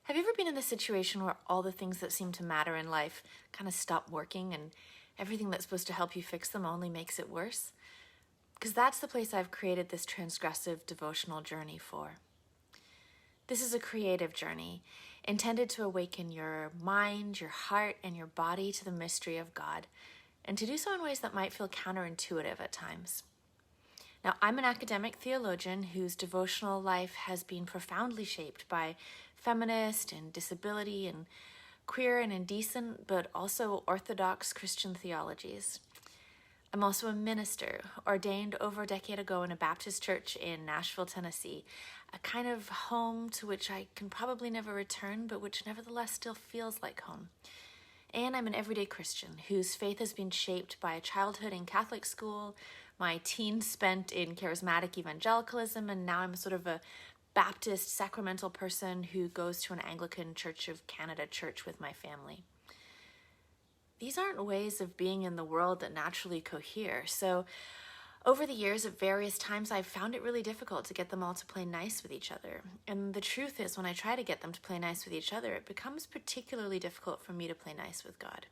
Have you ever been in a situation where all the things that seem to matter in life kind of stop working and everything that's supposed to help you fix them only makes it worse? Because that's the place I've created this transgressive devotional journey for. This is a creative journey intended to awaken your mind, your heart, and your body to the mystery of God, and to do so in ways that might feel counterintuitive at times. Now, I'm an academic theologian whose devotional life has been profoundly shaped by feminist and disability and queer and indecent, but also orthodox Christian theologies. I'm also a minister, ordained over a decade ago in a Baptist church in Nashville, Tennessee, a kind of home to which I can probably never return, but which nevertheless still feels like home. And I'm an everyday Christian whose faith has been shaped by a childhood in Catholic school, my teens spent in charismatic evangelicalism, and now I'm sort of a Baptist sacramental person who goes to an Anglican Church of Canada church with my family. These aren't ways of being in the world that naturally cohere, so over the years, at various times, I've found it really difficult to get them all to play nice with each other. And the truth is, when I try to get them to play nice with each other, it becomes particularly difficult for me to play nice with God.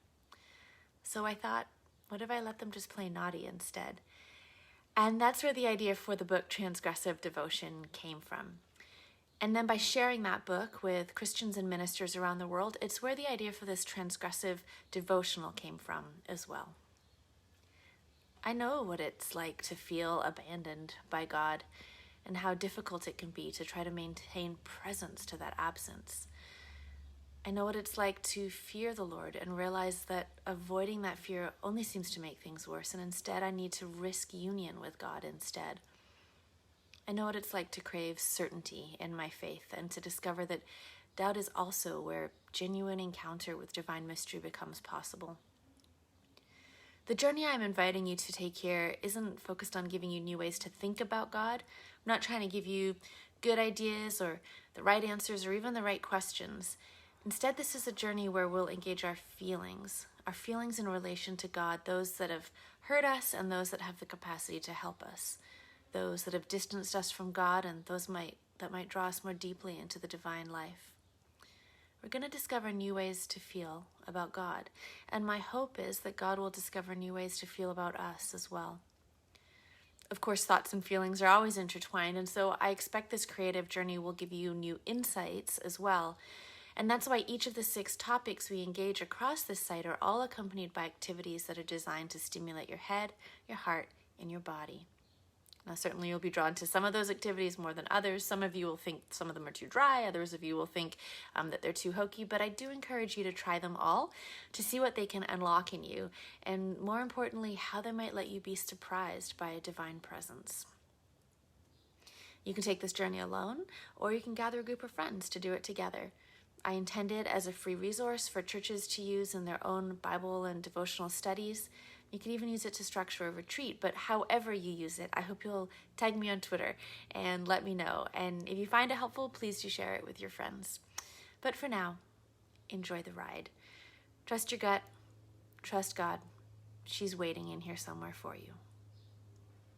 So I thought, what if I let them just play naughty instead? And that's where the idea for the book Transgressive Devotion came from. And then by sharing that book with Christians and ministers around the world, it's where the idea for this transgressive devotional came from as well. I know what it's like to feel abandoned by God and how difficult it can be to try to maintain presence to that absence. I know what it's like to fear the Lord and realize that avoiding that fear only seems to make things worse, and instead I need to risk union with God instead. I know what it's like to crave certainty in my faith and to discover that doubt is also where genuine encounter with divine mystery becomes possible. The journey I'm inviting you to take here isn't focused on giving you new ways to think about God. I'm not trying to give you good ideas or the right answers or even the right questions. Instead, this is a journey where we'll engage our feelings in relation to God, those that have hurt us and those that have the capacity to help us, those that have distanced us from God and those that might draw us more deeply into the divine life. We're going to discover new ways to feel about God, and my hope is that God will discover new ways to feel about us as well. Of course, thoughts and feelings are always intertwined, and so I expect this creative journey will give you new insights as well. And that's why each of the 6 topics we engage across this site are all accompanied by activities that are designed to stimulate your head, your heart, and your body. Now, certainly you'll be drawn to some of those activities more than others. Some of you will think some of them are too dry. Others of you will think that they're too hokey. But I do encourage you to try them all to see what they can unlock in you. And more importantly, how they might let you be surprised by a divine presence. You can take this journey alone, or you can gather a group of friends to do it together. I intend it as a free resource for churches to use in their own Bible and devotional studies. You can even use it to structure a retreat, but however you use it, I hope you'll tag me on Twitter and let me know. And if you find it helpful, please do share it with your friends. But for now, enjoy the ride. Trust your gut, trust God. She's waiting in here somewhere for you.